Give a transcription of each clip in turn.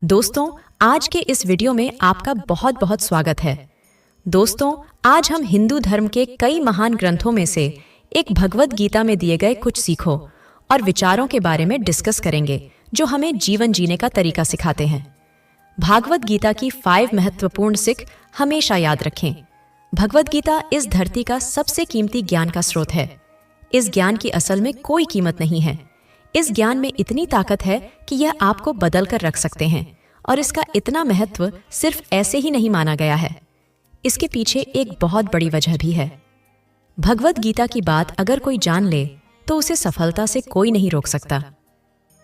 दोस्तों, आज के इस वीडियो में आपका बहुत बहुत स्वागत है। दोस्तों, आज हम हिंदू धर्म के कई महान ग्रंथों में से एक भगवद गीता में दिए गए कुछ सीखों और विचारों के बारे में डिस्कस करेंगे जो हमें जीवन जीने का तरीका सिखाते हैं। भागवत गीता की 5 महत्वपूर्ण सीख हमेशा याद रखें। भगवद गीता इस धरती का सबसे कीमती ज्ञान का स्रोत है। इस ज्ञान की असल में कोई कीमत नहीं है। इस ज्ञान में इतनी ताकत है कि यह आपको बदल कर रख सकते हैं, और इसका इतना महत्व सिर्फ ऐसे ही नहीं माना गया है। इसके पीछे एक बहुत बड़ी वजह भी है। भगवद गीता की बात अगर कोई जान ले तो उसे सफलता से कोई नहीं रोक सकता।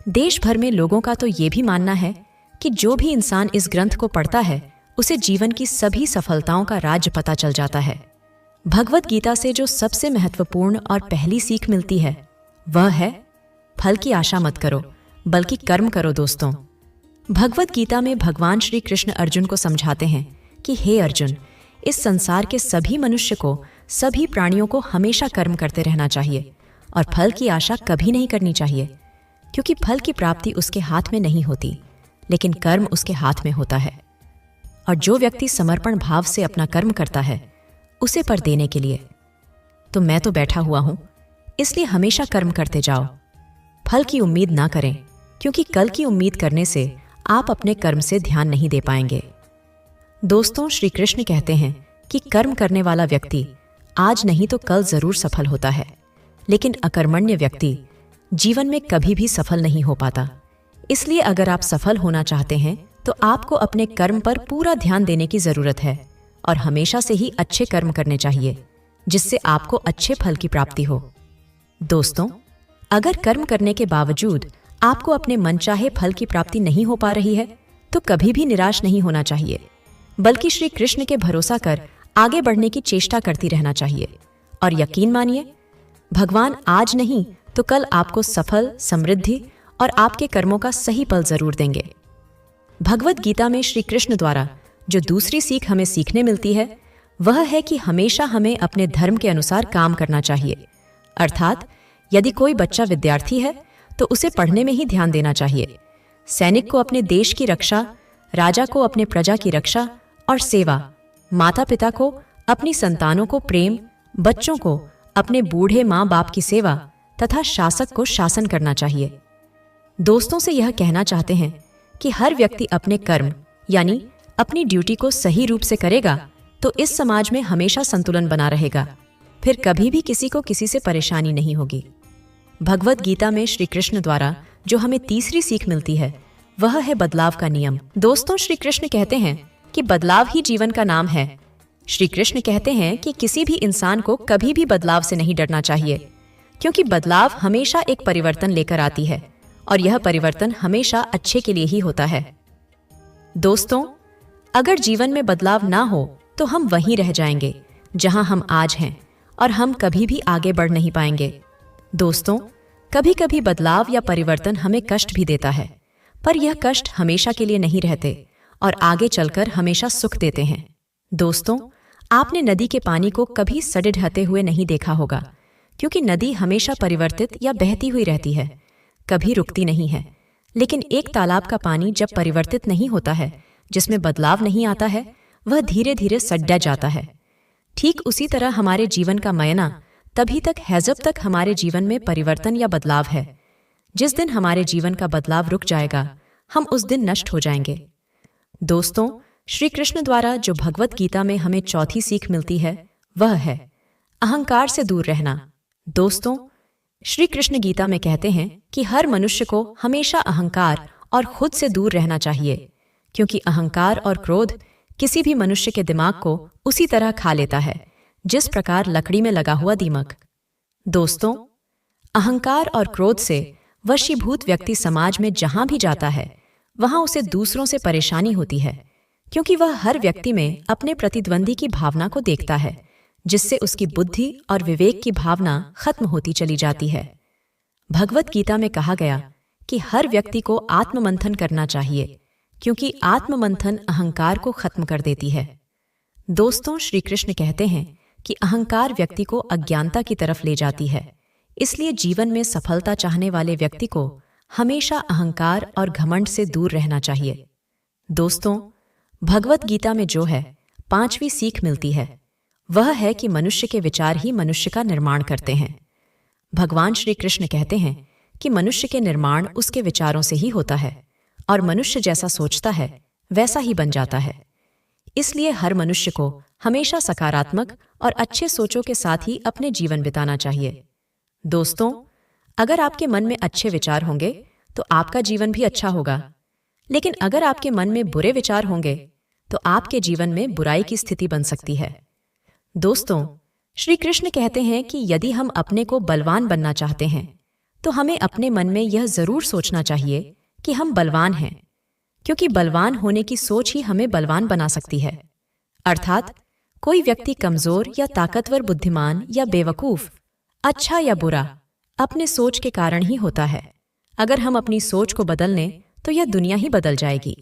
देश भर में लोगों का तो ये भी मानना है कि जो भी इंसान इस ग्रंथ को पढ़ता है उसे जीवन की सभी सफलताओं का राज पता चल जाता है। भगवद गीता से जो सबसे महत्वपूर्ण और पहली सीख मिलती है वह है फल की आशा मत करो बल्कि कर्म करो। दोस्तों, भगवद गीता में भगवान श्री कृष्ण अर्जुन को समझाते हैं कि हे अर्जुन, इस संसार के सभी मनुष्य को, सभी प्राणियों को हमेशा कर्म करते रहना चाहिए और फल की आशा कभी नहीं करनी चाहिए, क्योंकि फल की प्राप्ति उसके हाथ में नहीं होती, लेकिन कर्म उसके हाथ में होता है। और जो व्यक्ति समर्पण भाव से अपना कर्म करता है उसे पर देने के लिए, तो मैं तो बैठा हुआ हूं, इसलिए हमेशा कर्म करते जाओ। फल की उम्मीद ना करें, क्योंकि कल की उम्मीद करने से आप अपने कर्म से ध्यान नहीं दे पाएंगे। दोस्तों, श्री कृष्ण कहते हैं कि कर्म करने वाला व्यक्ति आज नहीं तो कल जरूर सफल होता है, लेकिन अकर्मण्य व्यक्ति जीवन में कभी भी सफल नहीं हो पाता। इसलिए अगर आप सफल होना चाहते हैं तो आपको अपने कर्म पर पूरा ध्यान देने की जरूरत है और हमेशा से ही अच्छे कर्म करने चाहिए, जिससे आपको अच्छे फल की प्राप्ति हो। दोस्तों, अगर कर्म करने के बावजूद आपको अपने मनचाहे फल की प्राप्ति नहीं हो पा रही है तो कभी भी निराश नहीं होना चाहिए, बल्कि श्री कृष्ण के भरोसा कर आगे बढ़ने की चेष्टा करती रहना चाहिए। और यकीन मानिए, भगवान आज नहीं तो कल आपको सफल, समृद्धि और आपके कर्मों का सही फल जरूर देंगे। भगवद गीता में श्री कृष्ण द्वारा जो दूसरी सीख हमें सीखने मिलती है वह है कि हमेशा हमें अपने धर्म के अनुसार काम करना चाहिए। अर्थात यदि कोई बच्चा विद्यार्थी है तो उसे पढ़ने में ही ध्यान देना चाहिए। सैनिक को अपने देश की रक्षा, राजा को अपने प्रजा की रक्षा और सेवा, माता पिता को अपनी संतानों को प्रेम, बच्चों को अपने बूढ़े माँ बाप की सेवा तथा शासक को शासन करना चाहिए। दोस्तों से यह कहना चाहते हैं कि हर व्यक्ति अपने कर्म यानी अपनी ड्यूटी को सही रूप से करेगा तो इस समाज में हमेशा संतुलन बना रहेगा, फिर कभी भी किसी को किसी से परेशानी नहीं होगी। भगवद गीता में श्री कृष्ण द्वारा जो हमें तीसरी सीख मिलती है वह है बदलाव का नियम। दोस्तों, श्री कृष्ण कहते हैं कि बदलाव ही जीवन का नाम है। श्री कृष्ण कहते हैं कि किसी भी इंसान को कभी भी बदलाव से नहीं डरना चाहिए, क्योंकि बदलाव हमेशा एक परिवर्तन लेकर आती है और यह परिवर्तन हमेशा अच्छे के लिए ही होता है। दोस्तों, अगर जीवन में बदलाव ना हो तो हम वहीं रह जाएंगे जहां हम आज हैं और हम कभी भी आगे बढ़ नहीं पाएंगे। दोस्तों, कभी कभी बदलाव या परिवर्तन हमें कष्ट भी देता है, पर यह कष्ट हमेशा के लिए नहीं रहते और आगे चलकर हमेशा सुख देते हैं। दोस्तों, आपने नदी के पानी को कभी सड़े ढहते हुए नहीं देखा होगा, क्योंकि नदी हमेशा परिवर्तित या बहती हुई रहती है, कभी रुकती नहीं है। लेकिन एक तालाब का पानी जब परिवर्तित नहीं होता है, जिसमें बदलाव नहीं आता है, वह धीरे धीरे सड़ जाता है। ठीक उसी तरह हमारे जीवन का मायना तभी तक है जब तक हमारे जीवन में परिवर्तन या बदलाव है। जिस दिन हमारे जीवन का बदलाव रुक जाएगा, हम उस दिन नष्ट हो जाएंगे। दोस्तों, श्री कृष्ण द्वारा जो भगवद गीता में हमें चौथी सीख मिलती है वह है अहंकार से दूर रहना। दोस्तों, श्री कृष्ण गीता में कहते हैं कि हर मनुष्य को हमेशा अहंकार और खुद से दूर रहना चाहिए, क्योंकि अहंकार और क्रोध किसी भी मनुष्य के दिमाग को उसी तरह खा लेता है जिस प्रकार लकड़ी में लगा हुआ दीमक। दोस्तों, अहंकार और क्रोध से वशीभूत व्यक्ति समाज में जहां भी जाता है वहां उसे दूसरों से परेशानी होती है, क्योंकि वह हर व्यक्ति में अपने प्रतिद्वंदी की भावना को देखता है, जिससे उसकी बुद्धि और विवेक की भावना खत्म होती चली जाती है। भगवद गीता में कहा गया कि हर व्यक्ति को आत्ममंथन करना चाहिए, क्योंकि आत्ममंथन अहंकार को खत्म कर देती है। दोस्तों, श्री कृष्ण कहते हैं कि अहंकार व्यक्ति को अज्ञानता की तरफ ले जाती है। इसलिए जीवन में सफलता चाहने वाले व्यक्ति को हमेशा अहंकार और घमंड से दूर रहना चाहिए। दोस्तों, भगवत गीता में जो है 5वीं सीख मिलती है वह है कि मनुष्य के विचार ही मनुष्य का निर्माण करते हैं। भगवान श्री कृष्ण कहते हैं कि मनुष्य के निर्माण उसके विचारों से ही होता है और मनुष्य जैसा सोचता है वैसा ही बन जाता है। इसलिए हर मनुष्य को हमेशा सकारात्मक और अच्छे सोचों के साथ ही अपने जीवन बिताना चाहिए। दोस्तों, अगर आपके मन में अच्छे विचार होंगे तो आपका जीवन भी अच्छा होगा, लेकिन अगर आपके मन में बुरे विचार होंगे तो आपके जीवन में बुराई की स्थिति बन सकती है। दोस्तों, श्री कृष्ण कहते हैं कि यदि हम अपने को बलवान बनना चाहते हैं तो हमें अपने मन में यह जरूर सोचना चाहिए कि हम बलवान हैं, क्योंकि बलवान होने की सोच ही हमें बलवान बना सकती है। अर्थात कोई व्यक्ति कमजोर या ताकतवर, बुद्धिमान या बेवकूफ, अच्छा या बुरा अपने सोच के कारण ही होता है। अगर हम अपनी सोच को बदल लें तो यह दुनिया ही बदल जाएगी।